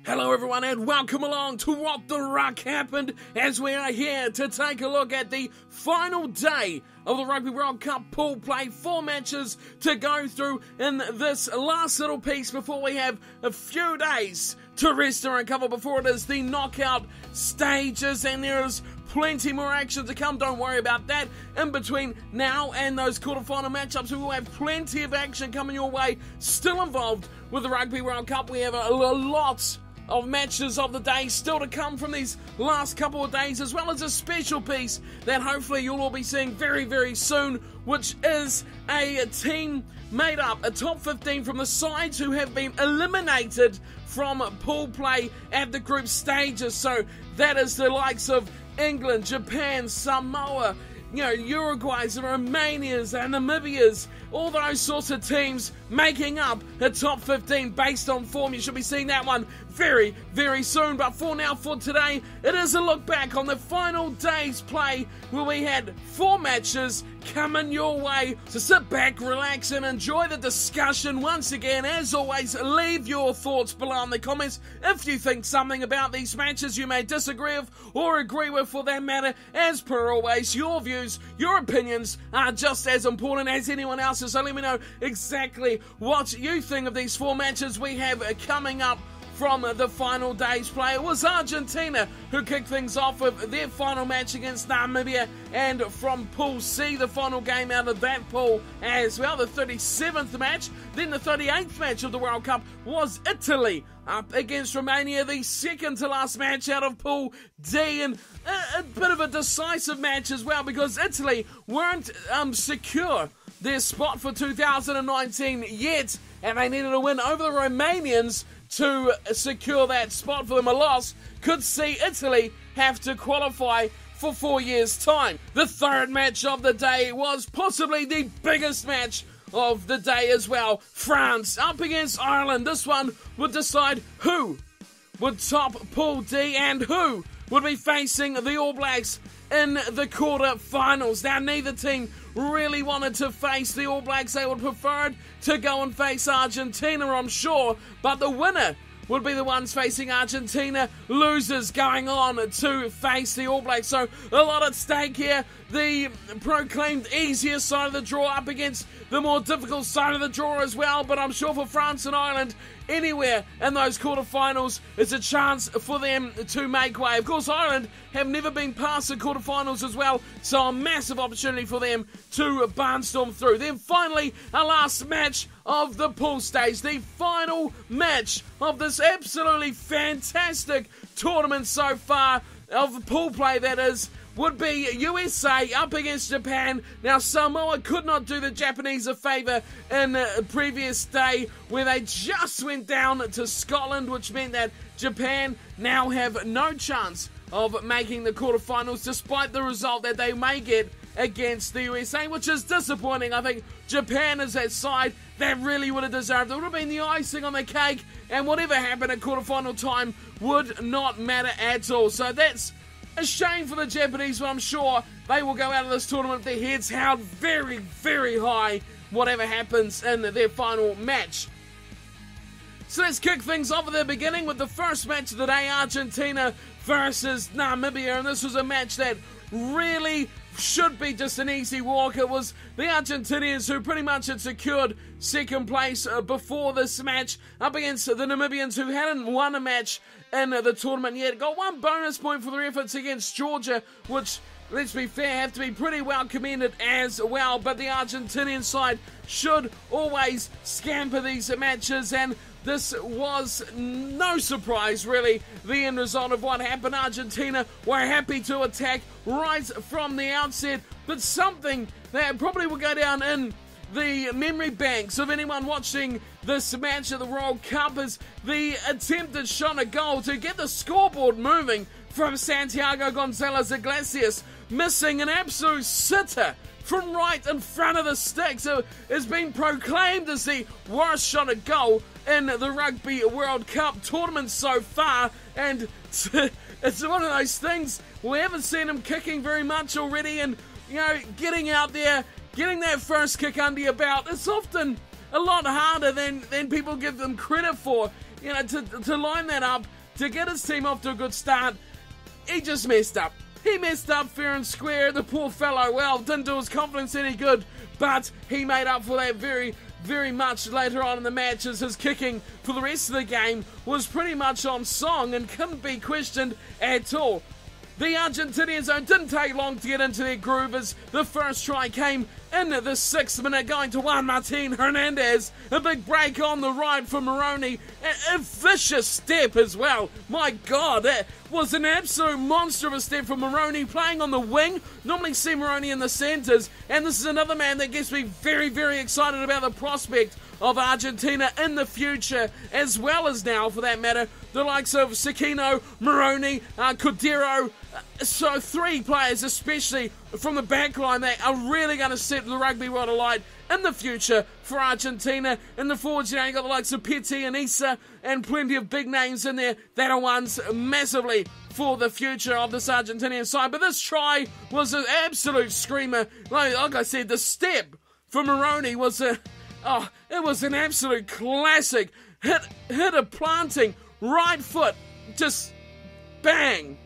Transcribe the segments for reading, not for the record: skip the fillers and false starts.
Hello everyone and welcome along to What the Ruck Happened, as we are here to take a look at the final day of the Rugby World Cup pool play. 4 matches to go through in this last little piece before we have a few days to rest and recover before it is the knockout stages, and there is plenty more action to come. Don't worry about that. In between now and those quarterfinal matchups, we will have plenty of action coming your way. Still involved with the Rugby World Cup. We have a lot of matches of the day still to come from these last couple of days, as well as a special piece that hopefully you'll all be seeing very, very soon, which is a team made up, a top 15 from the sides who have been eliminated from pool play at the group stages. So that is the likes of England, Japan, Samoa, Uruguay's, the Romania's, and Namibia's, all those sorts of teams making up a top 15 based on form. You should be seeing that one very, very soon. But for now, for today, it is a look back on the final day's play where we had 4 matches coming your way. So sit back, relax, and enjoy the discussion. Once again, as always, leave your thoughts below in the comments if you think something about these matches you may disagree with or agree with, for that matter. As per always, your views, your opinions are just as important as anyone else's. So let me know exactly what you think of these 4 matches we have coming up from the final day's play. It was Argentina who kicked things off with their final match against Namibia, and from Pool C, the final game out of that pool as well, the 37th match. Then the 38th match of the World Cup was Italy up against Romania, the second to last match out of Pool D, and a bit of a decisive match as well, because Italy weren't secure their spot for 2019 yet, and they needed a win over the Romanians to secure that spot for them. A loss could see Italy have to qualify for 4 years' time. The third match of the day was possibly the biggest match of the day as well. France up against Ireland. This one would decide who would top Pool D and who would be facing the All Blacks in the quarter-finals. Now, neither team really wanted to face the All Blacks. They would prefer to go and face Argentina, I'm sure, but the winner would be the ones facing Argentina, losers going on to face the All Blacks. So a lot at stake here. The proclaimed easier side of the draw up against the more difficult side of the draw as well, but I'm sure for France and Ireland, anywhere in those quarterfinals is a chance for them to make way. Of course, Ireland have never been past the quarterfinals as well, so a massive opportunity for them to barnstorm through. Then finally, a last match of the pool stage, the final match of this absolutely fantastic tournament so far, of the pool play that is, would be USA up against Japan. Now, Samoa could not do the Japanese a favour in the previous day where they just went down to Scotland, which meant that Japan now have no chance of making the quarterfinals, despite the result that they may get against the USA, which is disappointing. I think Japan is that side that really would have deserved it. It would have been the icing on the cake, and whatever happened at quarterfinal time would not matter at all. So that's a shame for the Japanese, but I'm sure they will go out of this tournament with their heads held very, very high, whatever happens in their final match. So let's kick things off at the beginning with the first match of the day, Argentina versus Namibia, and this was a match that really should be just an easy walk. It was the Argentinians who pretty much had secured second place before this match, up against the Namibians who hadn't won a match in the tournament yet. Got 1 bonus point for their efforts against Georgia, which, let's be fair, have to be pretty well commended as well. But the Argentinian side should always scamper these matches, and this was no surprise, really, the end result of what happened. Argentina were happy to attack right from the outset, but something that probably will go down in the memory banks of anyone watching this match of the World Cup is the attempted shot at goal to get the scoreboard moving from Santiago Gonzalez Iglesias, missing an absolute sitter from right in front of the sticks. It has been proclaimed as the worst shot at goal in the Rugby World Cup tournament so far, and it's one of those things, we haven't seen him kicking very much already, and getting out there, getting that first kick under your belt, it's often a lot harder than people give them credit for. to line that up, to get his team off to a good start, he just messed up. He messed up fair and square. The poor fellow, well, didn't do his confidence any good, but he made up for that very, very much later on in the match, as his kicking for the rest of the game was pretty much on song and couldn't be questioned at all. The Argentinians, though, didn't take long to get into their groove, as the first try came in the 6th minute, going to Juan Martin Hernandez. A big break on the right for Moroni. A vicious step as well. My God, that was an absolute monster of a step from Moroni, playing on the wing. Normally see Moroni in the centres, and this is another man that gets me very, very excited about the prospect of Argentina in the future, as well as now, for that matter, the likes of Sakino, Moroni, Cordero. So 3 players, especially from the back line, that are really going to set the rugby world alight in the future for Argentina. In the forwards, you got the likes of Petty and Issa, and plenty of big names in there that are ones massively for the future of this Argentinian side. But this try was an absolute screamer. Like I said, the step for Moroni was it was an absolute classic. Hit a planting right foot, just bang.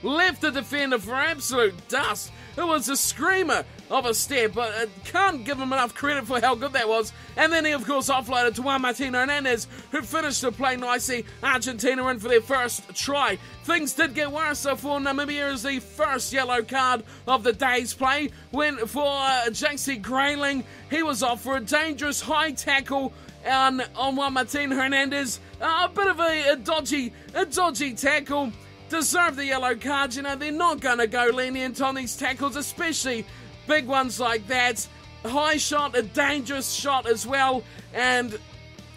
Left the defender for absolute dust. It was a screamer of a step, but I can't give him enough credit for how good that was. And then he, of course, offloaded to Juan Martin Hernandez, who finished the play nicely. Argentina in for their first try. Things did get worse, though, for Namibia, as the first yellow card of the day's play went for JC Grayling. He was off for a dangerous high tackle on Juan Martin Hernandez. A bit of a dodgy tackle. Deserve the yellow cards. They're not going to go lenient on these tackles, especially big ones like that. High shot, a dangerous shot as well, and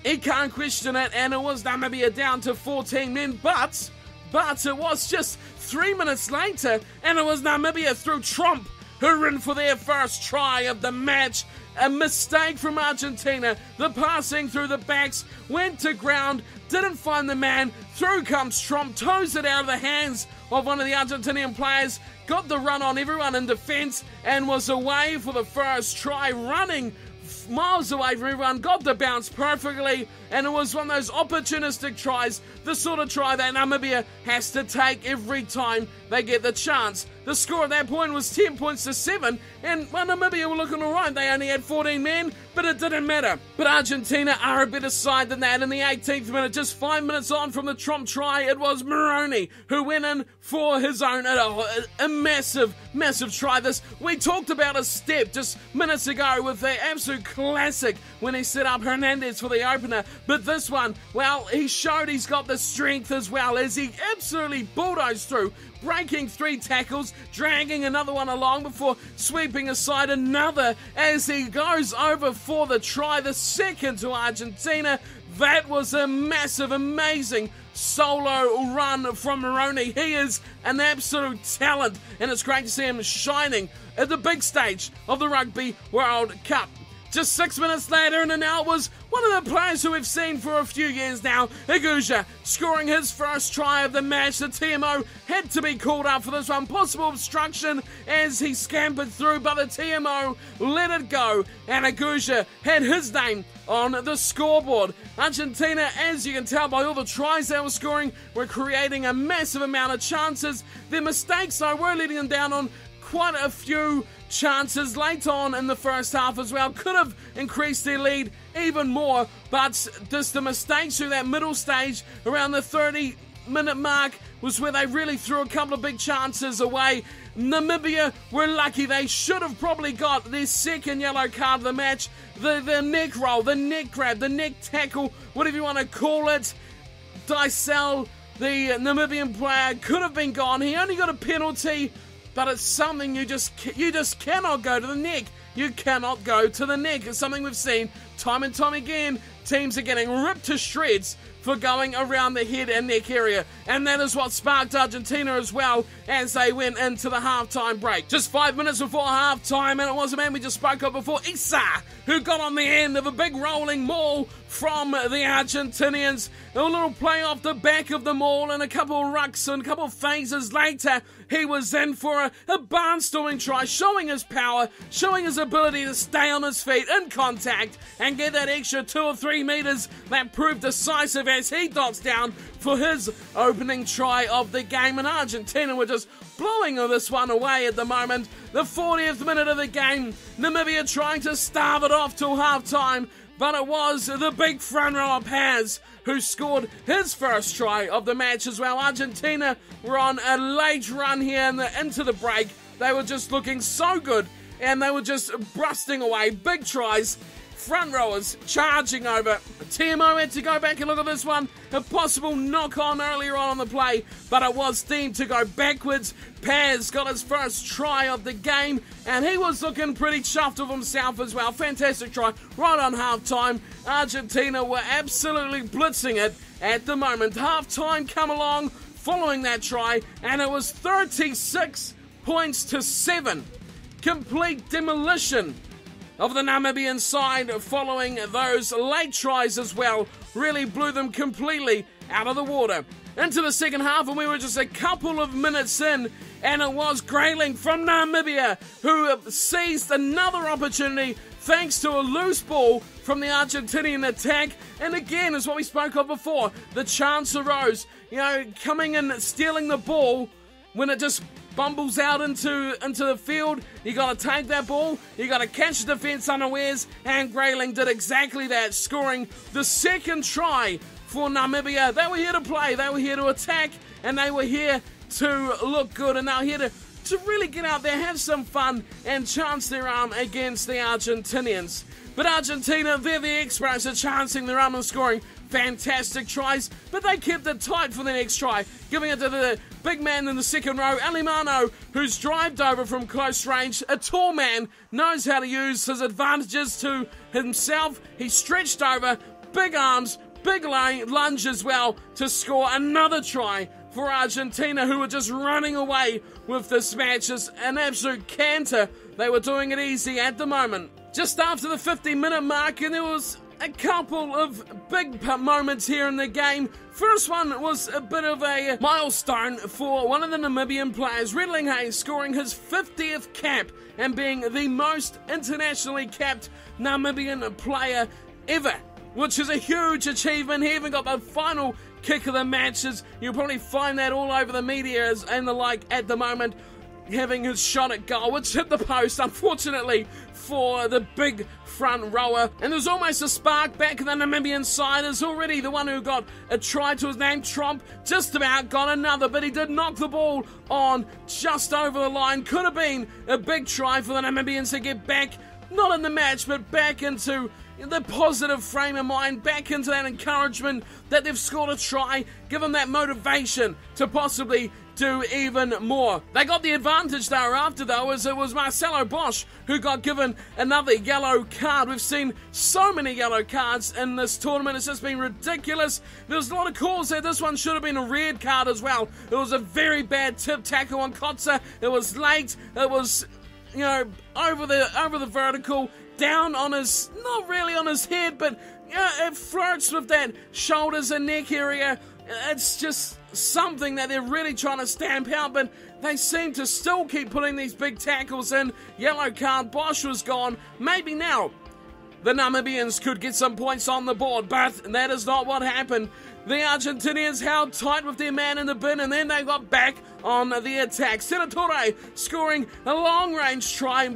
he can't question it. And it was Namibia down to 14 men, but it was just 3 minutes later, and it was Namibia through Trump who ran for their first try of the match. A mistake from Argentina. The passing through the backs went to ground, didn't find the man. Through comes Trump, toes it out of the hands of one of the Argentinian players, got the run on everyone in defence, and was away for the first try, running miles away from everyone, got the bounce perfectly, and it was one of those opportunistic tries, the sort of try that Namibia has to take every time they get the chance. The score at that point was 10 points to 7, and Namibia were looking alright. They only had 14 men, but it didn't matter. But Argentina are a better side than that. In the 18th minute, just 5 minutes on from the Trump try, it was Moroni who went in for his own, a massive try. We talked about a step just minutes ago with the absolute classic when he set up Hernandez for the opener. But this one, well, he showed he's got the strength as well, as he absolutely bulldozed through, breaking 3 tackles, dragging another one along before sweeping aside another as he goes over for the try, the second to Argentina. That was a massive, amazing solo run from Moroni. He is an absolute talent, and it's great to see him shining at the big stage of the Rugby World Cup. Just 6 minutes later, and now it was one of the players who we've seen for a few years now, Iguja, scoring his first try of the match. The TMO had to be called up for this one. Possible obstruction as he scampered through, but the TMO let it go, and Iguja had his name on the scoreboard. Argentina, as you can tell by all the tries they were scoring, were creating a massive amount of chances. Their mistakes, though, were letting them down on quite a few chances late on in the first half as well. Could have increased their lead even more, but just the mistakes through that middle stage around the 30-minute mark was where they really threw a couple of big chances away. Namibia were lucky. They should have probably got their second yellow card of the match. The neck roll, the neck grab, the neck tackle, whatever you want to call it. Dysel, the Namibian player, could have been gone. He only got a penalty, but it's something you just cannot go to the neck. You cannot go to the neck. It's something we've seen time and time again. Teams are getting ripped to shreds for going around the head and neck area. And that is what sparked Argentina as well as they went into the halftime break. Just 5 minutes before halftime, and it was a man we just spoke of before, Issa, who got on the end of a big rolling maul from the Argentinians. A little play off the back of the maul, and a couple of rucks and a couple of phases later, he was in for a barnstorming try, showing his power, showing his ability to stay on his feet in contact, and get that extra 2 or 3 metres that proved decisive as he dots down for his opening try of the game. And Argentina were just blowing this one away at the moment. The 40th minute of the game, Namibia trying to starve it off till half-time, but it was the big front rower Paz who scored his first try of the match as well. Argentina were on a late run here into the break. They were just looking so good, and they were just busting away. Big tries, front rowers charging over. TMO had to go back and look at this one. A possible knock-on earlier on the play, but it was deemed to go backwards. Paz got his first try of the game, and he was looking pretty chuffed with himself as well. Fantastic try right on half-time. Argentina were absolutely blitzing it at the moment. Half-time come along following that try, and it was 36 points to 7. Complete demolition of the Namibian side following those late tries as well. Really blew them completely out of the water. Into the second half, and we were just a couple of minutes in, and it was Grayling from Namibia who seized another opportunity thanks to a loose ball from the Argentinian attack. And again, as what we spoke of before, the chance arose, coming in, stealing the ball when it just bumbles out into the field. You got to take that ball, you got to catch the defence unawares, and Grayling did exactly that, scoring the second try for Namibia. They were here to play, they were here to attack, and they were here to look good, and they were here to really get out there, have some fun, and chance their arm against the Argentinians. But Argentina, they're the experts at chancing their arm and scoring fantastic tries, but they kept it tight for the next try, giving it to the big man in the second row, Alimano, who's drived over from close range. A tall man, knows how to use his advantages to himself. He stretched over, big arms, big lunge as well, to score another try for Argentina, who were just running away with this match as an absolute canter. They were doing it easy at the moment. Just after the 50-minute mark, and there was a couple of big moments here in the game. First one was a bit of a milestone for one of the Namibian players, Redling Hayes, scoring his 50th cap and being the most internationally capped Namibian player ever, which is a huge achievement. He even got the final kick of the matches. You'll probably find that all over the media and the like at the moment, having his shot at goal, which hit the post, unfortunately, for the big front rower. And there's almost a spark back in the Namibian side, as already the one who got a try to his name, Tromp, just about got another, but he did knock the ball on just over the line. Could have been a big try for the Namibians to get back, not in the match, but back into the positive frame of mind, back into that encouragement that they've scored a try, give them that motivation to possibly do even more. They got the advantage thereafter, though, as it was Marcelo Bosch who got given another yellow card. We've seen so many yellow cards in this tournament. It's just been ridiculous. There's a lot of calls there. This one should have been a red card as well. It was a very bad tip tackle on Kotza. It was late. It was, over the vertical, down on his, not really on his head, but it flirts with that shoulders and neck area. It's just something that they're really trying to stamp out, but they seem to still keep putting these big tackles in. Yellow card, Bosch was gone. Maybe now the Namibians could get some points on the board, but that is not what happened. The Argentinians held tight with their man in the bin, and then they got back on the attack. Senatore scoring a long-range try,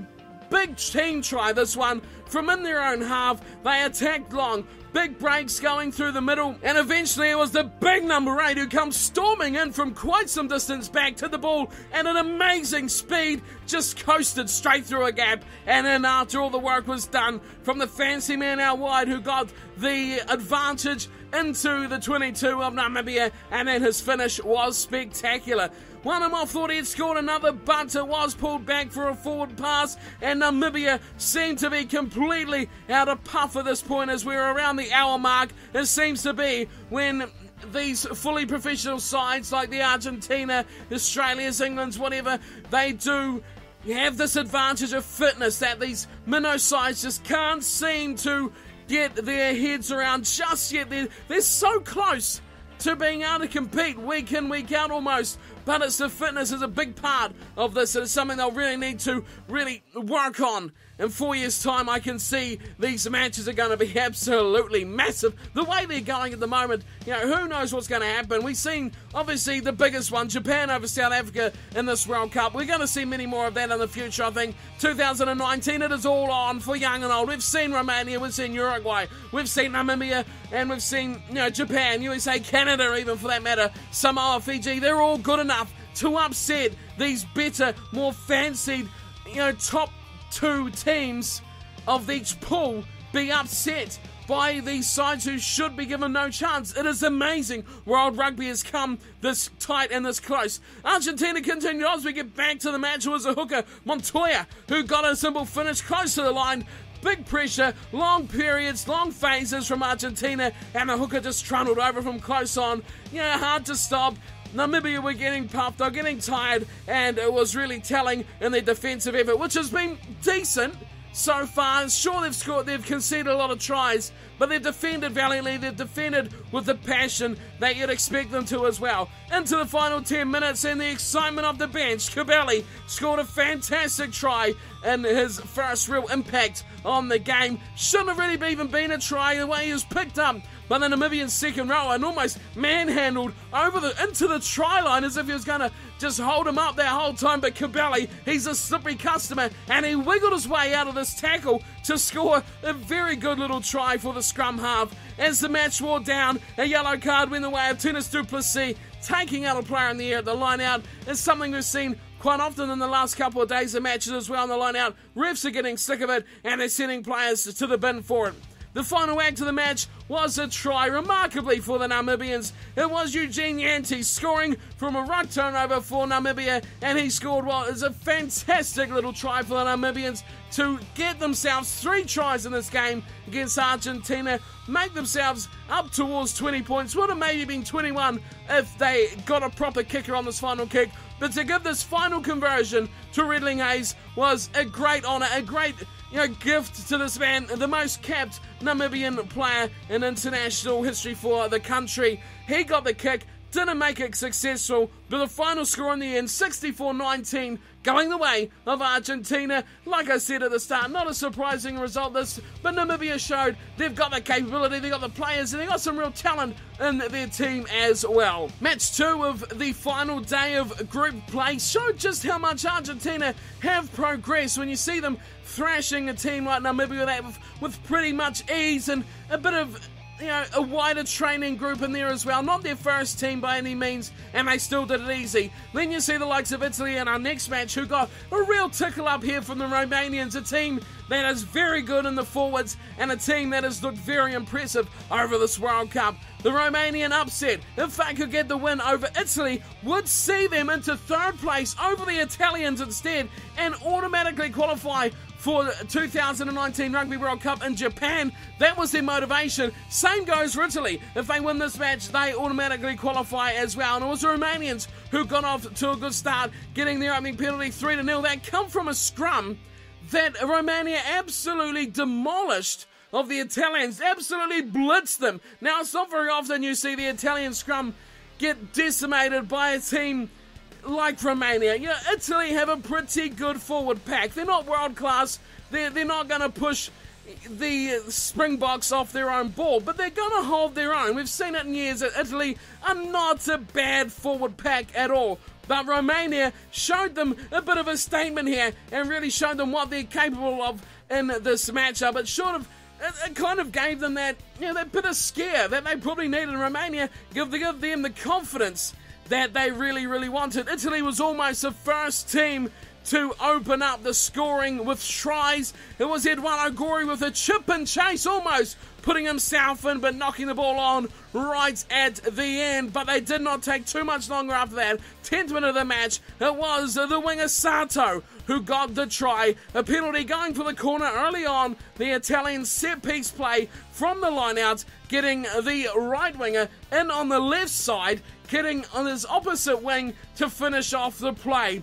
big team try this one, from in their own half. They attacked long, big breaks going through the middle, and eventually it was the big number 8 who comes storming in from quite some distance back to the ball, and at amazing speed just coasted straight through a gap. And then after all the work was done from the fancy man out wide who got the advantage into the 22 of Namibia, and then his finish was spectacular. One of them thought he'd scored another, but it was pulled back for a forward pass, and Namibia seemed to be completely out of puff at this point as we're around the hour mark. It seems to be when these fully professional sides like the Argentina, Australia's, England's, whatever, they do have this advantage of fitness that these minnow sides just can't seem to get their heads around just yet. They're so close to being able to compete week in, week out almost, but it's the fitness is a big part of this, and it's something they'll really need to really work on in 4 years' time, I can see these matches are going to be absolutely massive. The way they're going at the moment, who knows what's going to happen. We've seen, obviously, the biggest one, Japan over South Africa in this World Cup. We're going to see many more of that in the future, I think. 2019, it is all on for young and old. We've seen Romania, we've seen Uruguay, we've seen Namibia, and we've seen, Japan, USA, Canada, even for that matter, Samoa, Fiji. They're all good enough to upset these better, more fancied, top 2 teams of each pool be upset by these sides who should be given no chance. It is amazing World Rugby has come this tight and this close. Argentina continued as we get back to the match. It was a hooker, Montoya, who got a simple finish close to the line. Big pressure, long periods, long phases from Argentina, and the hooker just trundled over from close on. Hard to stop. Namibia were getting puffed, they're getting tired, and it was really telling in their defensive effort, which has been decent so far. Sure, they've conceded a lot of tries, but they've defended valiantly, they've defended with the passion that you'd expect them to as well. Into the final 10 minutes and the excitement of the bench, Kabeli scored a fantastic try in his first real impact on the game. Shouldn't have really even been a try the way he was picked up by the Namibian second rower and almost manhandled into the try line as if he was going to just hold him up that whole time. But Kabeli, he's a slippery customer, and he wiggled his way out of this tackle to score a very good little try for the scrum half. As the match wore down, a yellow card went the way of Tunis du Plessis. Taking out a player in the air at the line out is something we've seen quite often in the last couple of days of matches as well on the line out. Refs are getting sick of it, and they're sending players to the bin for it. The final act of the match was a try, remarkably for the Namibians. It was Eugene Yanti scoring from a ruck turnover for Namibia, and he scored what is a fantastic little try for the Namibians to get themselves 3 tries in this game against Argentina, make themselves up towards 20 points. Would have maybe been 21 if they got a proper kicker on this final kick. But to give this final conversion to Redling Hayes was a great honour, a great gift to this man, the most capped Namibian player in international history for the country. He got the kick, didn't make it successful, but the final score in the end, 64-19, going the way of Argentina. Like I said at the start, not a surprising result this, but Namibia showed they've got the capability, they've got the players, and they've got some real talent in their team as well. Match 2 of the final day of group play showed just how much Argentina have progressed when you see them thrashing a team like Namibia with pretty much ease and a bit of a wider training group in there as well. Not their first team by any means, and they still did it easy. Then you see the likes of Italy in our next match, who got a real tickle up here from the Romanians, a team that is very good in the forwards and a team that has looked very impressive over this World Cup. The Romanian upset, if they could get the win over Italy, would see them into 3rd place over the Italians instead and automatically qualify for the 2019 Rugby World Cup in Japan. That was their motivation. Same goes for Italy. If they win this match, they automatically qualify as well. And it was the Romanians who got off to a good start, getting their opening penalty 3-0. That come from a scrum that Romania absolutely demolished of the Italians, absolutely blitzed them. Now, it's not very often you see the Italian scrum get decimated by a team like Romania. Italy have a pretty good forward pack. They're not world class. They're not going to push the Springboks off their own ball, but they're going to hold their own. We've seen it in years that Italy are not a bad forward pack at all. But Romania showed them a bit of a statement here and really showed them what they're capable of in this matchup. It kind of gave them that bit of scare that they probably needed in Romania, give them the confidence that they really, really wanted. Italy was almost the first team to open up the scoring with tries. It was Eduardo Gori with a chip and chase, almost putting himself in, but knocking the ball on right at the end. But they did not take too much longer after that. 10th minute of the match, it was the winger Sato who got the try. A penalty going for the corner early on. The Italian set-piece play from the line-out, getting the right winger in on the left side, getting on his opposite wing to finish off the play.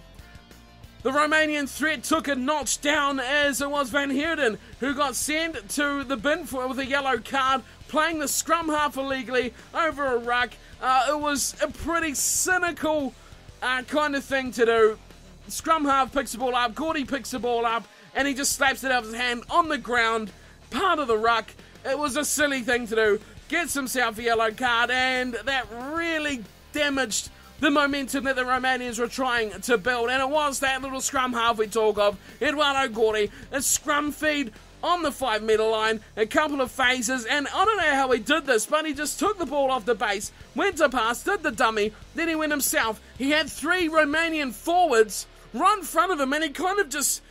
The Romanian threat took a notch down as it was Van Heerden who got sent to the bin with a yellow card, playing the scrum half illegally over a ruck. It was a pretty cynical kind of thing to do. Scrum half picks the ball up, Gordy picks the ball up, and he just slaps it out of his hand on the ground, part of the ruck. It was a silly thing to do, gets himself a yellow card, and that really damaged the momentum that the Romanians were trying to build, and it was that little scrum half we talk of, Eduardo Gordy, a scrum feed on the 5 metre line, a couple of phases, and I don't know how he did this, but he just took the ball off the base, went to pass, did the dummy, then he went himself. He had 3 Romanian forwards right in front of him, and he kind of just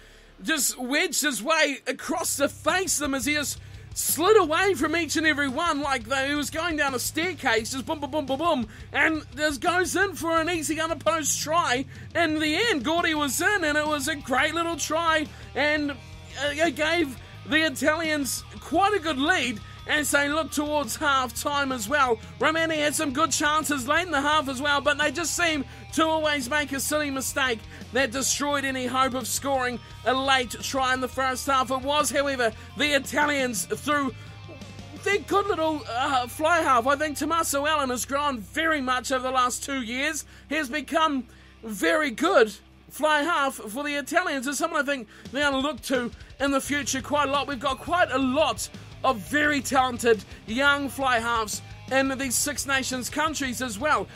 wedged his way across to face them as he just slid away from each and every one like he was going down a staircase, just boom, boom, boom, boom, boom, and just goes in for an easy unopposed try. In the end, Gordy was in, and it was a great little try, and it gave the Italians quite a good lead as they look towards half-time as well. Romania had some good chances late in the half as well, but they just seemed to always make a silly mistake that destroyed any hope of scoring a late try in the first half. It was, however, the Italians through their good little fly half. I think Tommaso Allen has grown very much over the last 2 years. He has become very good fly half for the Italians. It's someone I think they're going to look to in the future quite a lot. We've got quite a lot of very talented young fly halves in these Six Nations countries as well.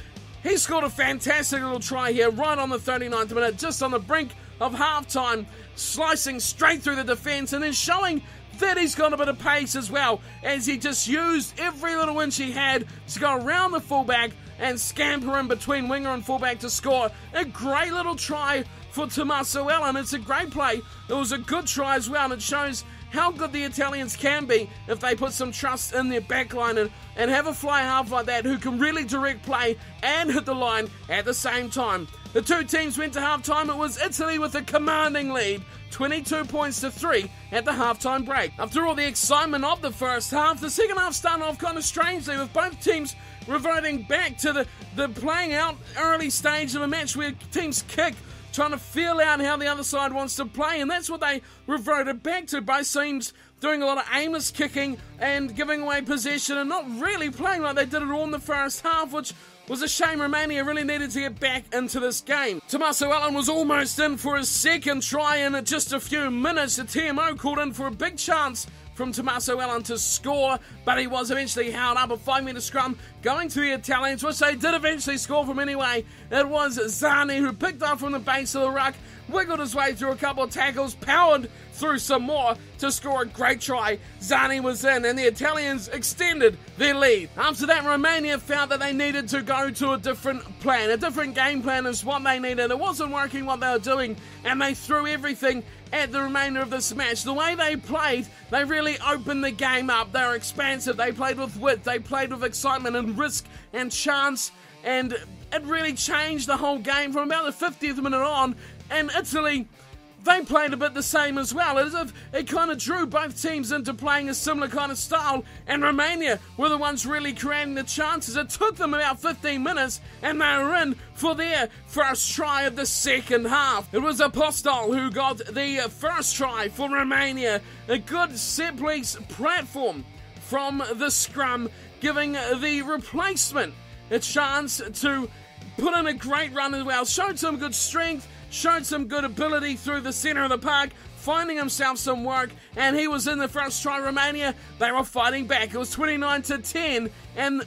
He scored a fantastic little try here right on the 39th minute, just on the brink of halftime, slicing straight through the defence and then showing that he's got a bit of pace as well, as he just used every little inch he had to go around the fullback and scamper in between winger and fullback to score a great little try for Tommaso Allen. It's a great play. It was a good try as well, and it shows how good the Italians can be if they put some trust in their backline and have a fly half like that who can really direct play and hit the line at the same time. The two teams went to halftime. It was Italy with a commanding lead, 22 points to 3 at the halftime break. After all the excitement of the first half, the second half started off kind of strangely, with both teams reverting back to the playing out early stage of a match where teams kick, trying to feel out how the other side wants to play, and that's what they reverted back to. Both teams doing a lot of aimless kicking and giving away possession and not really playing like they did it all in the first half, which was a shame. Romania really needed to get back into this game. Tommaso Allen was almost in for his second try in just a few minutes. The TMO called in for a big chance from Tommaso Allen to score, but he was eventually held up. A 5 metre scrum going to the Italians, which they did eventually score from anyway. It was Zani who picked up from the base of the ruck, wiggled his way through a couple of tackles, powered through some more to score a great try. Zani was in, and the Italians extended their lead. After that, Romania felt that they needed to go to a different plan. A different game plan is what they needed. It wasn't working what they were doing, and they threw everything at the remainder of this match. The way they played, they really opened the game up. They were expansive. They played with wit. They played with excitement and risk and chance, and it really changed the whole game from about the 50th minute on. And Italy, they played a bit the same as well, as if it kind of drew both teams into playing a similar kind of style, and Romania were the ones really creating the chances. It took them about 15 minutes, and they were in for their first try of the second half. It was Apostol who got the first try for Romania. A good set-piece platform from the scrum, giving the replacement a chance to put in a great run as well. Showed some good strength, showed some good ability through the centre of the park, finding himself some work, and he was in the first try. Romania, they were fighting back. It was 29-10, and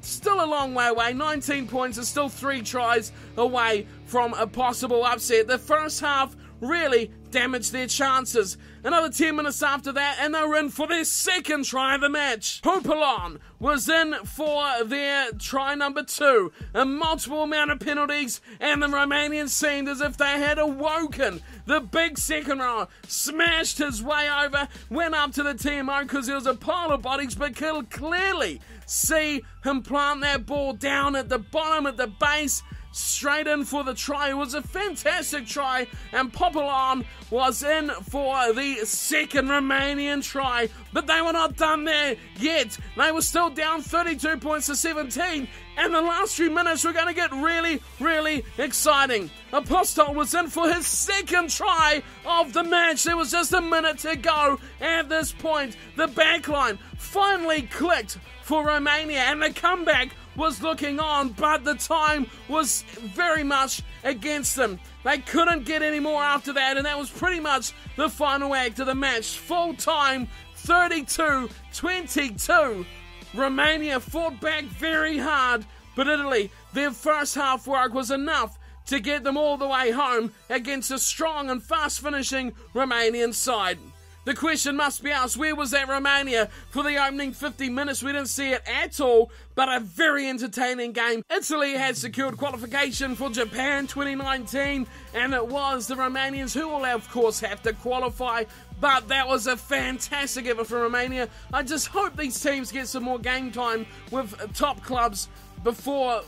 still a long way away. 19 points is still 3 tries away from a possible upset. The first half really damaged their chances. Another 10 minutes after that, and they were in for their second try of the match. Hopalon was in for their try number 2. A multiple amount of penalties, and the Romanians seemed as if they had awoken. The big second rower smashed his way over, went up to the TMO because there was a pile of bodies, but could clearly see him plant that ball down at the bottom, at the base, straight in for the try. It was a fantastic try, and Popolon was in for the second Romanian try, but they were not done there yet. They were still down 32 points to 17, and the last few minutes were going to get really, really exciting. Apostol was in for his second try of the match. There was just a minute to go at this point. The backline finally clicked for Romania, and the comeback was looking on, but the time was very much against them. They couldn't get any more after that, and that was pretty much the final act of the match. Full time, 32-22. Romania fought back very hard, but Italy, their first half work was enough to get them all the way home against a strong and fast-finishing Romanian side. The question must be asked, where was that Romania for the opening 50 minutes? We didn't see it at all, but a very entertaining game. Italy had secured qualification for Japan 2019, and it was the Romanians who will, of course, have to qualify. But that was a fantastic effort for Romania. I just hope these teams get some more game time with top clubs before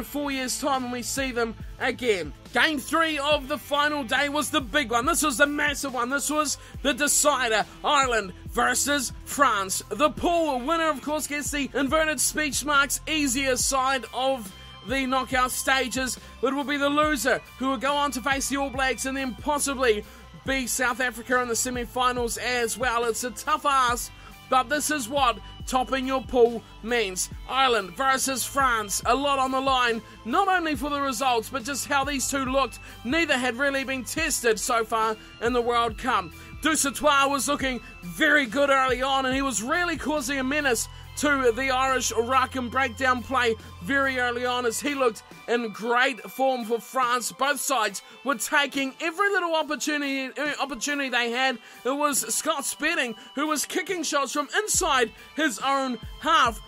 4 years' time when we see them again. Game 3 of the final day was the big one. This was the massive one. This was the decider. Ireland versus France. The pool winner, of course, gets the inverted speech marks easier side of the knockout stages. It will be the loser who will go on to face the All Blacks and then possibly be South Africa in the semi-finals as well. It's a tough ask, but this is what topping your pool means. Ireland versus France, a lot on the line, not only for the results, but just how these two looked. Neither had really been tested so far in the World Cup. Dusatoir was looking very good early on, and he was really causing a menace to the Irish ruck and breakdown play very early on as he looked in great form for France. Both sides were taking every little opportunity they had. It was Scott Spedding who was kicking shots from inside his own half.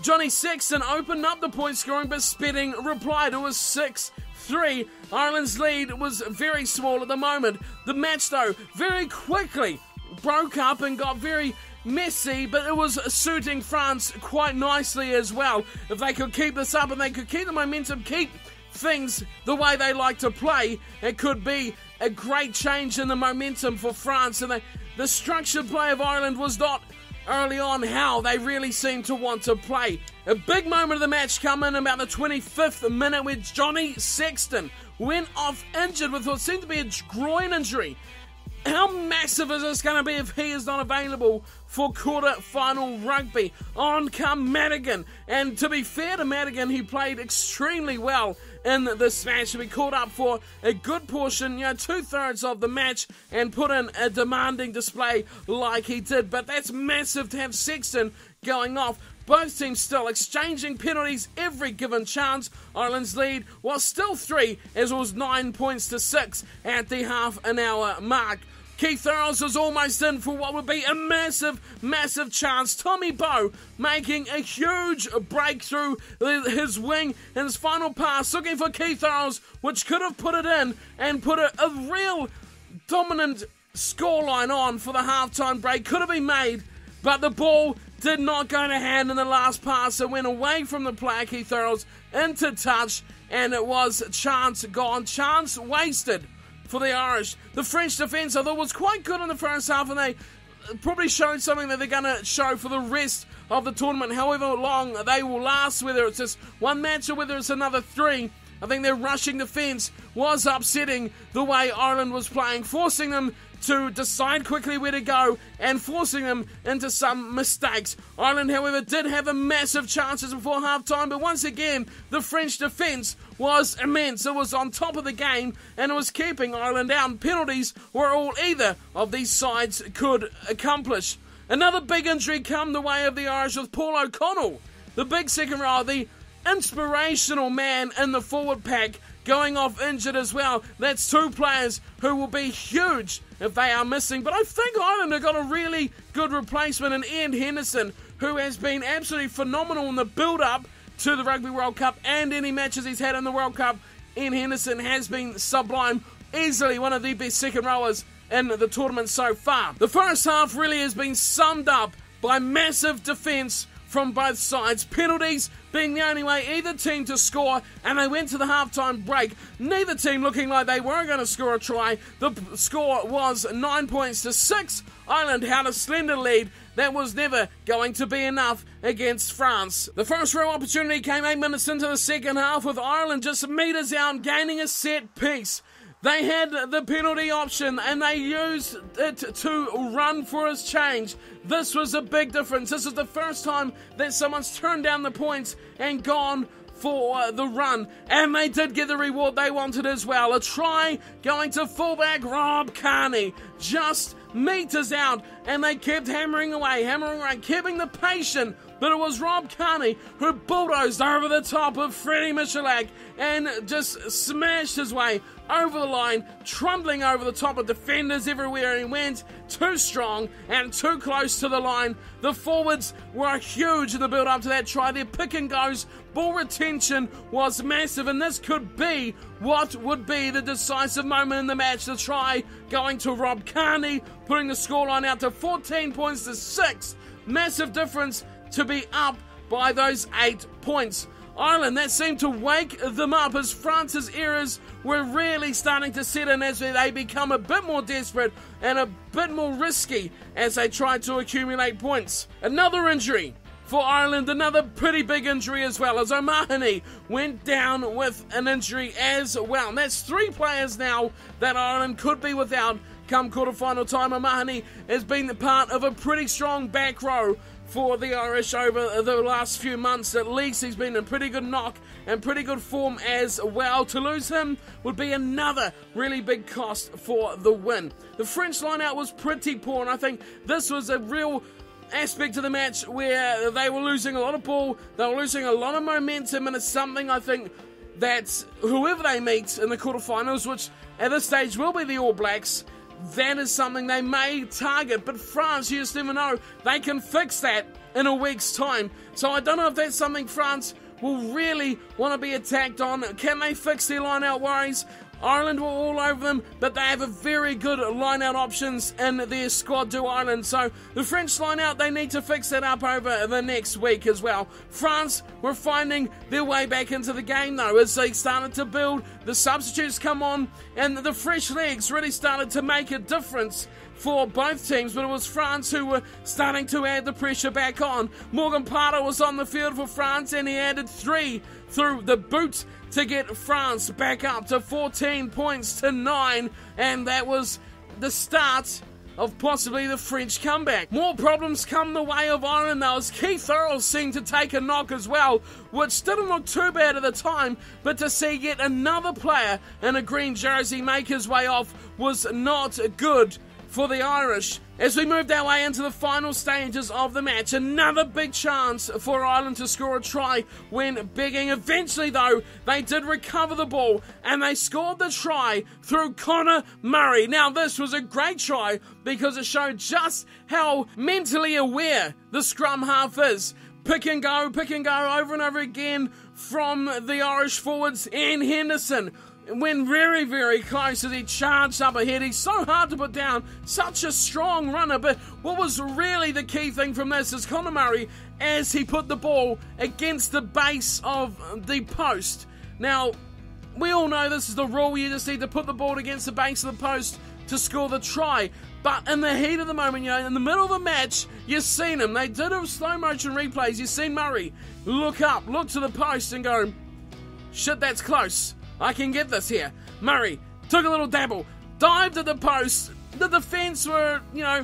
Johnny Sexton opened up the point scoring, but Spedding replied. It was 6-3. Ireland's lead was very small at the moment. The match, though, very quickly broke up and got very messy, but it was suiting France quite nicely as well. If they could keep this up and they could keep the momentum, keep things the way they like to play, it could be a great change in the momentum for France. And the structured play of Ireland was not early on how they really seemed to want to play. A big moment of the match come in about the 25th minute when Johnny Sexton went off injured with what seemed to be a groin injury. How massive is this going to be if he is not available for quarter-final rugby? On come Madigan. And to be fair to Madigan, he played extremely well in this match. He called up for a good portion, 2/3 of the match, and put in a demanding display like he did. But that's massive to have Sexton going off. Both teams still exchanging penalties every given chance. Ireland's lead was still 3, as it was 9 points to 6 at the half-an-hour mark. Keith Earls was almost in for what would be a massive, massive chance. Tommy Bowe making a huge breakthrough, his wing and his final pass, looking for Keith Earls, which could have put it in and put a real dominant scoreline on for the halftime break. Could have been made, but the ball did not go to hand in the last pass. It went away from the player, Keith Earls, into touch, and it was chance gone, chance wasted for the Irish. The French defence, I thought, was quite good in the first half, and they probably showed something that they're going to show for the rest of the tournament, however long they will last, whether it's just one match or whether it's another 3. I think their rushing defence was upsetting the way Ireland was playing, forcing them to decide quickly where to go and forcing them into some mistakes. Ireland, however, did have a massive chances before half-time, but once again, the French defence was immense. It was on top of the game, and it was keeping Ireland out. Penalties were all either of these sides could accomplish. Another big injury come the way of the Irish with Paul O'Connell, the big second row, the inspirational man in the forward pack, going off injured as well. That's 2 players who will be huge if they are missing. But I think Ireland have got a really good replacement in Ian Henderson, who has been absolutely phenomenal in the build-up to the Rugby World Cup and any matches he's had in the World Cup. Ian Henderson has been sublime, easily one of the best second rowers in the tournament so far. The first half really has been summed up by massive defence from both sides. Penalties being the only way either team to score, and they went to the halftime break. Neither team looking like they were going to score a try. The score was 9 points to 6. Ireland had a slender lead. That was never going to be enough against France. The first real opportunity came 8 minutes into the second half, with Ireland just metres out, gaining a set piece. They had the penalty option and they used it to run for his change. This was a big difference. This is the first time that someone's turned down the points and gone for the run, and they did get the reward they wanted as well. A try going to fullback Rob Carney, just meters out, and they kept hammering away, keeping the patience. But it was Rob Carney who bulldozed over the top of Freddie Michalak and just smashed his way over the line, trundling over the top of defenders everywhere. He went too strong and too close to the line. The forwards were huge in the build-up to that try. Their pick and goes, ball retention was massive, and this could be what would be the decisive moment in the match. The try going to Rob Carney, putting the scoreline out to 14 points to 6. Massive difference to be up by those 8 points. Ireland, that seemed to wake them up as France's errors were really starting to set in as they become a bit more desperate and a bit more risky as they try to accumulate points. Another injury for Ireland, another pretty big injury as well, as O'Mahony went down with an injury as well. And that's 3 players now that Ireland could be without come quarter-final time. O'Mahony has been part of a pretty strong back row for the Irish over the last few months. At least he's been in pretty good knock and pretty good form as well. To lose him would be another really big cost for the win. The French line-out was pretty poor, and I think this was a real aspect of the match where they were losing a lot of ball, they were losing a lot of momentum, and it's something I think that whoever they meet in the quarterfinals, which at this stage will be the All Blacks, that is something they may target. But France, you just never know, they can fix that in a week's time. So I don't know if that's something France will really want to be attacked on. Can they fix their line-out worries? Ireland were all over them, but they have a very good line-out options in their squad to Ireland. So the French line-out, they need to fix that up over the next week as well. France were finding their way back into the game though as they started to build. The substitutes come on and the fresh legs really started to make a difference for both teams, but it was France who were starting to add the pressure back on. Morgan Parra was on the field for France and he added 3 through the boot to get France back up to 14 points to 9, and that was the start of possibly the French comeback. More problems come the way of Ireland though, as Keith Earls seemed to take a knock as well, which didn't look too bad at the time, but to see yet another player in a green jersey make his way off was not good for the Irish. As we moved our way into the final stages of the match, another big chance for Ireland to score a try when begging. Eventually though, they did recover the ball and they scored the try through Conor Murray. Now this was a great try because it showed just how mentally aware the scrum half is. Pick and go over and over again from the Irish forwards. Ian Henderson went very, very close as he charged up ahead. He's so hard to put down, such a strong runner. But what was really the key thing from this is Conor Murray, as he put the ball against the base of the post. Now, we all know this is the rule. You just need to put the ball against the base of the post to score the try. But in the heat of the moment, you know, in the middle of the match, you've seen him. They did a slow motion replays. You've seen Murray look up, look to the post and go, shit, that's close. I can get this here. Murray took a little dabble, dived at the post. The defence were, you know,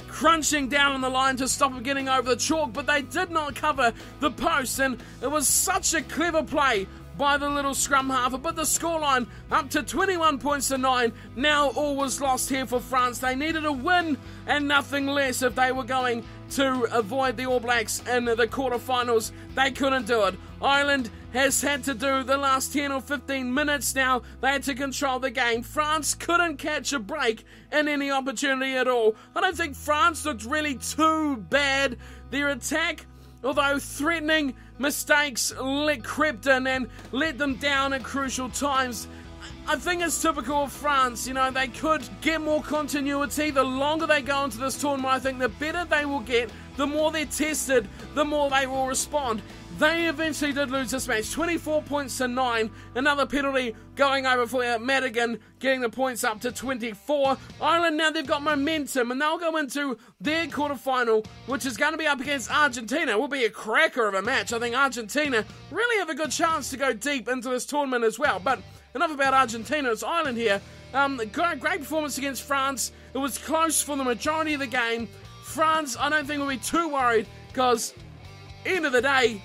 crunching down on the line to stop him getting over the chalk, but they did not cover the post, and it was such a clever play by the little scrum half. But the scoreline up to 21 points to 9. Now all was lost here for France. They needed a win and nothing less if they were going to avoid the All Blacks in the quarterfinals. They couldn't do it. Ireland has had to do the last 10 or 15 minutes now. They had to control the game. France couldn't catch a break in any opportunity at all. I don't think France looked really too bad. Their attack, although threatening, mistakes crept in and let them down at crucial times. I think it's typical of France. You know, they could get more continuity. The longer they go into this tournament, I think the better they will get. The more they're tested, the more they will respond. they eventually did lose this match, 24 points to 9. Another penalty going over for Madigan, getting the points up to 24. Ireland, now they've got momentum, and they'll go into their quarterfinal, which is going to be up against Argentina. It will be a cracker of a match. I think Argentina really have a good chance to go deep into this tournament as well. But enough about Argentina, it's Ireland here. Great performance against France. It was close for the majority of the game. France, I don't think will be too worried, because end of the day,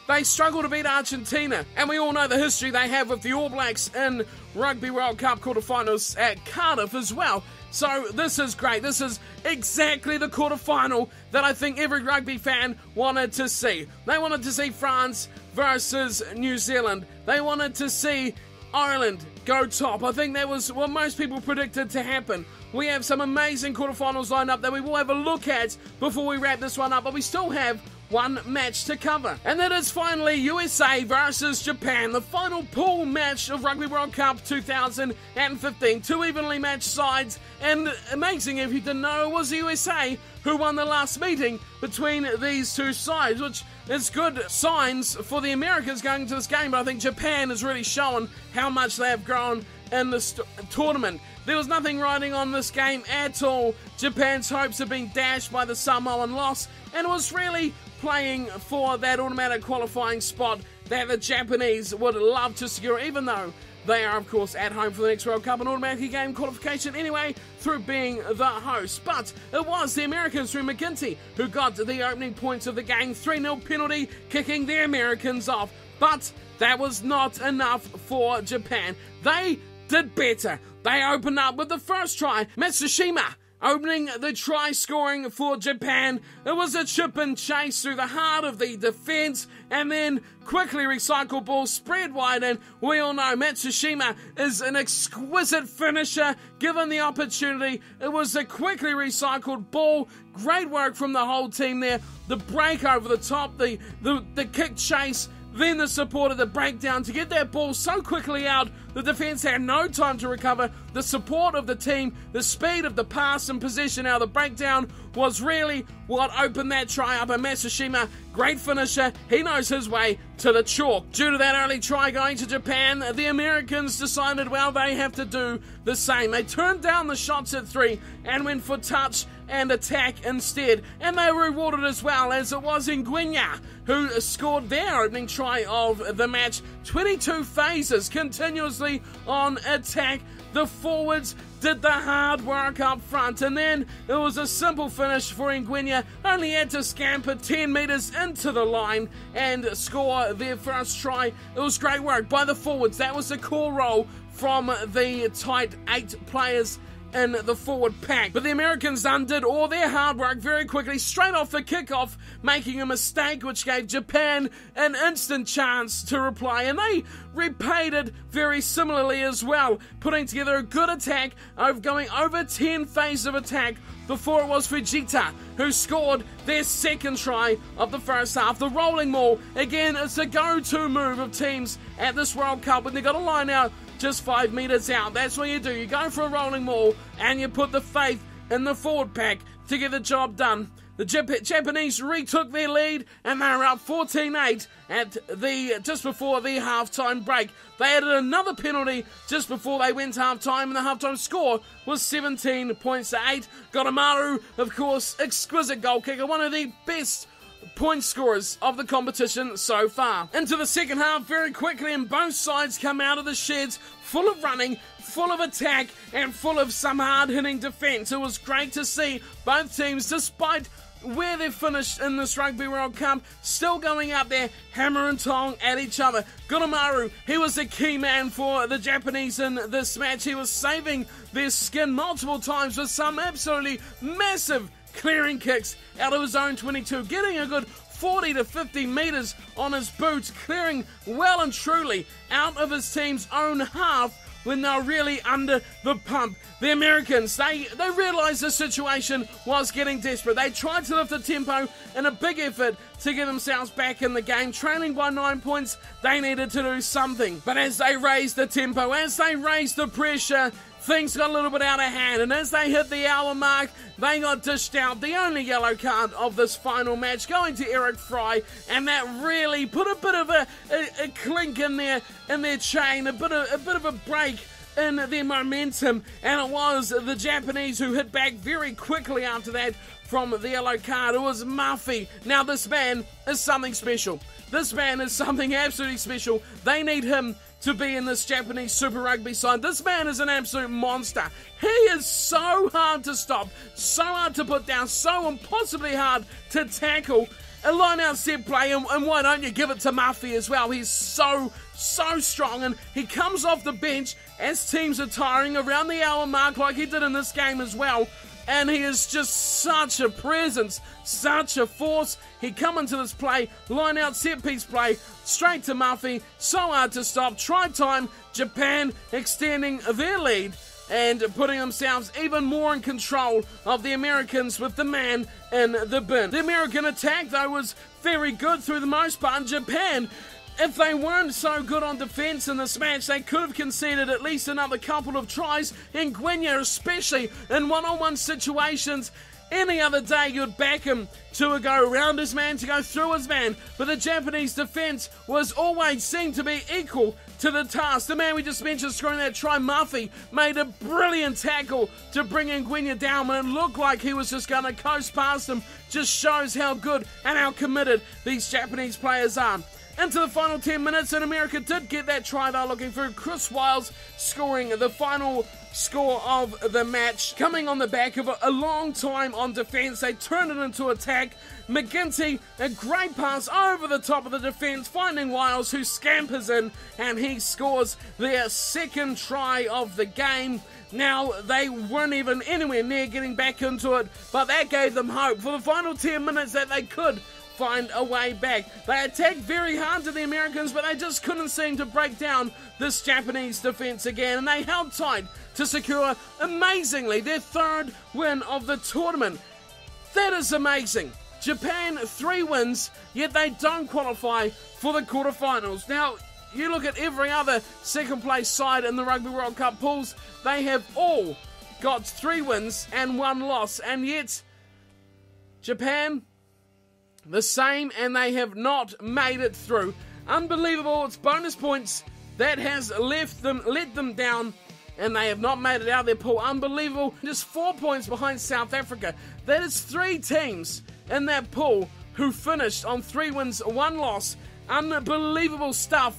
they struggle to beat Argentina. And we all know the history they have with the All Blacks in Rugby World Cup quarterfinals at Cardiff as well. So this is great. This is exactly the quarterfinal that I think every rugby fan wanted to see. They wanted to see France versus New Zealand. They wanted to see Ireland go top. I think that was what most people predicted to happen. We have some amazing quarterfinals lined up that we will have a look at before we wrap this one up, but we still have one match to cover. And that is finally USA versus Japan, the final pool match of Rugby World Cup 2015. Two evenly matched sides, and amazing if you didn't know, it was the USA who won the last meeting between these two sides, which is good signs for the Americans going into this game, but I think Japan has really shown how much they have grown in this tournament. There was nothing riding on this game at all. Japan's hopes have been dashed by the Samoan loss, and it was really playing for that automatic qualifying spot that the Japanese would love to secure, even though they are, of course, at home for the next World Cup and automatically gain qualification anyway through being the host. But it was the Americans through McGinty who got the opening points of the game. 3-0 penalty, kicking the Americans off. But that was not enough for Japan. They did better. They opened up with the first try. Matsushima opening the try scoring for Japan. It was a chip and chase through the heart of the defense, and then quickly recycled ball spread wide, and we all know Matsushima is an exquisite finisher given the opportunity. It was a quickly recycled ball. Great work from the whole team there. The break over the top, the kick chase, then the support of the breakdown to get that ball so quickly out. The defence had no time to recover. The support of the team, the speed of the pass and possession out of the breakdown was really what opened that try up. And Matsushima, great finisher. He knows his way to the chalk. Due to that early try going to Japan, the Americans decided, well, they have to do the same. They turned down the shots at 3 and went for touch and attack instead. And they were rewarded as well, as it was Nguyen who scored their opening try of the match. 22 phases continuously on attack. The forwards did the hard work up front, and then it was a simple finish for Nguyen. Only had to scamper 10 metres into the line and score their first try. It was great work by the forwards. That was the core role from the tight 8 players in the forward pack. But the Americans undid all their hard work very quickly, straight off the kickoff, making a mistake which gave Japan an instant chance to reply, and they repaid it very similarly as well, putting together a good attack of going over 10 phases of attack before it was Fujita who scored their second try of the first half. The rolling maul, again, it's a go-to move of teams at this World Cup when they've got a line out just 5 metres out. That's what you do. You go for a rolling maul and you put the faith in the forward pack to get the job done. The Japanese retook their lead and they were up 14-8 at just before the halftime break. They added another penalty just before they went to halftime, and the halftime score was 17 points to 8. Goramaru, of course, exquisite goal kicker, one of the best point scorers of the competition so far. Into the second half very quickly, and both sides come out of the sheds full of running, full of attack, and full of some hard-hitting defence. It was great to see both teams, despite where they've finished in this Rugby World Cup, still going out there hammer and tong at each other. Goramaru, he was the key man for the Japanese in this match. He was saving their skin multiple times with some absolutely massive clearing kicks out of his own 22, getting a good 40 to 50 metres on his boots, clearing well and truly out of his team's own half when they're really under the pump. The Americans, they realised the situation was getting desperate. They tried to lift the tempo in a big effort to get themselves back in the game. Trailing by 9 points, they needed to do something. But as they raised the tempo, as they raised the pressure, things got a little bit out of hand, and as they hit the hour mark, they got dished out the only yellow card of this final match, going to Eric Fry, and that really put a bit of a clink in their chain, a bit of a break in their momentum, and it was the Japanese who hit back very quickly after that from the yellow card. It was Murphy. Now this man is something special. This man is something absolutely special. They need him to be in this Japanese Super Rugby side. This man is an absolute monster. He is so hard to stop, so hard to put down, so impossibly hard to tackle. A line-out set play, and why don't you give it to Murphy as well? He's so strong, and he comes off the bench as teams are tiring around the hour mark like he did in this game as well. And he is just such a presence, such a force. He come into this play, line out, set piece play, straight to Murphy, so hard to stop. Try time, Japan extending their lead and putting themselves even more in control of the Americans with the man in the bin. The American attack, though, was very good through the most part. Japan, if they weren't so good on defence in this match, they could have conceded at least another couple of tries. In Gwenya, especially in one-on-one situations, any other day you'd back him to go around his man, to go through his man. But the Japanese defence was always seen to be equal to the task. The man we just mentioned scoring that try, Murphy, made a brilliant tackle to bring Gwenya down when it looked like he was just going to coast past him. Just shows how good and how committed these Japanese players are. Into the final 10 minutes, and America did get that try they're looking for. Chris Wiles scoring the final score of the match. Coming on the back of a long time on defence, they turned it into attack. McGinty, a great pass over the top of the defence, finding Wiles, who scampers in, and he scores their second try of the game. Now, they weren't even anywhere near getting back into it, but that gave them hope for the final 10 minutes that they could find a way back. They attacked very hard to the Americans, but they just couldn't seem to break down this Japanese defence again, and they held tight to secure, amazingly, their third win of the tournament. That is amazing. Japan, 3 wins, yet they don't qualify for the quarterfinals. Now, you look at every other second place side in the Rugby World Cup pools, they have all got 3 wins and 1 loss, and yet Japan, the same, and they have not made it through. Unbelievable. It's bonus points that has let them down, and they have not made it out of their pool. Unbelievable. Just 4 points behind South Africa. That is 3 teams in that pool who finished on 3 wins, 1 loss. Unbelievable stuff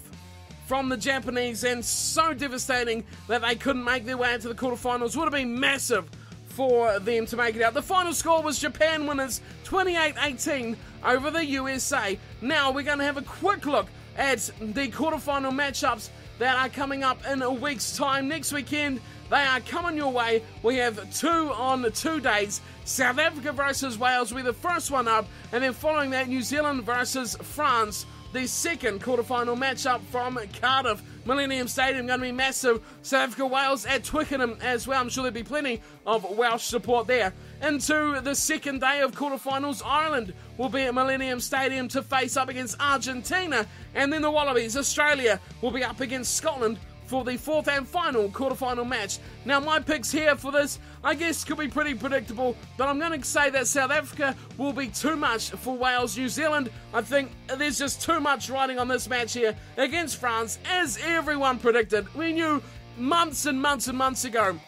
from the Japanese, and so devastating that they couldn't make their way into the quarterfinals. Would have been massive for them to make it out. The final score was Japan winners 28-18 over the USA. Now we're going to have a quick look at the quarterfinal matchups that are coming up in a week's time. Next weekend, they are coming your way. We have 2 on 2 days. South Africa versus Wales will be the first one up, and then following that, New Zealand versus France, the second quarterfinal matchup from Cardiff. Millennium Stadium going to be massive. South Africa, Wales at Twickenham as well. I'm sure there'll be plenty of Welsh support there. Into the second day of quarterfinals, Ireland will be at Millennium Stadium to face up against Argentina. And then the Wallabies, Australia, will be up against Scotland for the 4th and final quarterfinal match. Now, my picks here for this, I guess, could be pretty predictable, but I'm going to say that South Africa will be too much for Wales. New Zealand, I think there's just too much riding on this match here against France, as everyone predicted. We knew months and months and months ago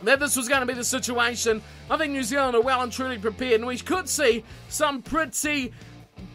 that this was going to be the situation. I think New Zealand are well and truly prepared, and we could see some pretty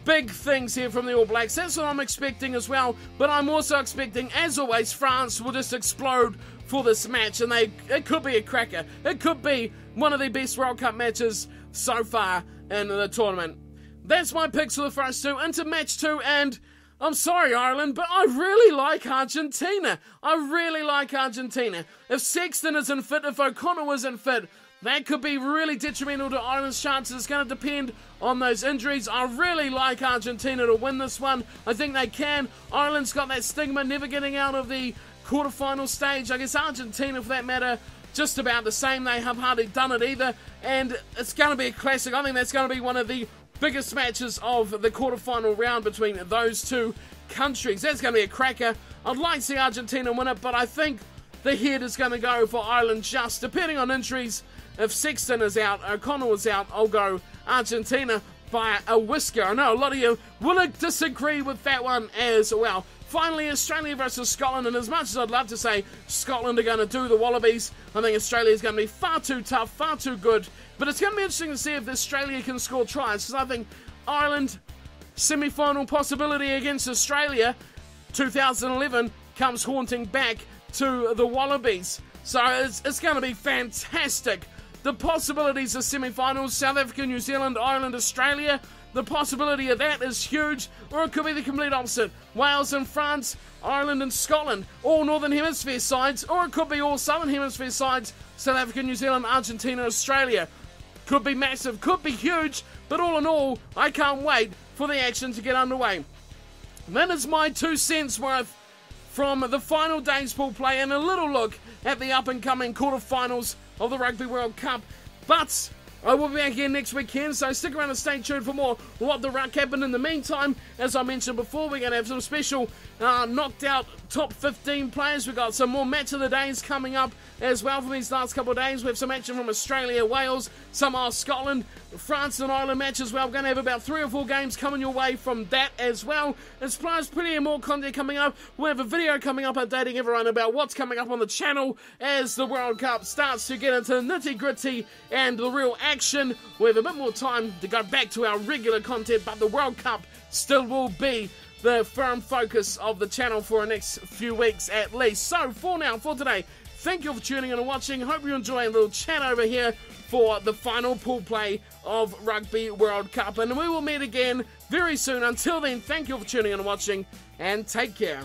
big things here from the All Blacks. That's what I'm expecting as well, but I'm also expecting, as always, France will just explode for this match, and it could be a cracker. It could be one of the best World Cup matches so far in the tournament. That's my picks for the first 2. Into match 2, and I'm sorry, Ireland, but I really like Argentina. I really like Argentina. If Sexton isn't fit, if O'Connell isn't fit, that could be really detrimental to Ireland's chances. It's going to depend on those injuries. I really like Argentina to win this one. I think they can. Ireland's got that stigma, never getting out of the quarterfinal stage. I guess Argentina, for that matter, just about the same. They have hardly done it either. And it's going to be a classic. I think that's going to be one of the biggest matches of the quarterfinal round between those 2 countries. That's going to be a cracker. I'd like to see Argentina win it, but I think the head is going to go for Ireland just, depending on injuries. If Sexton is out, O'Connell is out, I'll go Argentina by a whisker. I know a lot of you will disagree with that one as well. Finally, Australia versus Scotland, and as much as I'd love to say Scotland are going to do the Wallabies, I think Australia is going to be far too tough, far too good. But it's going to be interesting to see if Australia can score tries, because I think Ireland, semi-final possibility against Australia, 2011, comes haunting back to the Wallabies. So it's going to be fantastic. The possibilities of semi-finals, South Africa, New Zealand, Ireland, Australia, the possibility of that is huge, or it could be the complete opposite. Wales and France, Ireland and Scotland, all Northern Hemisphere sides, or it could be all Southern Hemisphere sides, South Africa, New Zealand, Argentina, Australia. Could be massive, could be huge, but all in all, I can't wait for the action to get underway. That is my 2 cents worth from the final day's pool play and a little look at the up-and-coming quarterfinals of the Rugby World Cup. But I will be back here next weekend, so stick around and stay tuned for more What the Ruck happened. In the meantime, as I mentioned before, we're going to have some special knocked out top 15 players. We've got some more match of the days coming up as well from these last couple of days. We have some action from Australia, Wales, some are Scotland, France and Ireland match as well. We're going to have about 3 or 4 games coming your way from that as well. As far as plenty more content coming up, we'll have a video coming up updating everyone about what's coming up on the channel as the World Cup starts to get into nitty-gritty and the real action. We have a bit more time to go back to our regular content, but the World Cup still will be the firm focus of the channel for the next few weeks at least. So for now, for today, thank you for tuning in and watching. Hope you're enjoying a little chat over here for the final pool play of Rugby World Cup. And we will meet again very soon. Until then, thank you for tuning in and watching, and take care.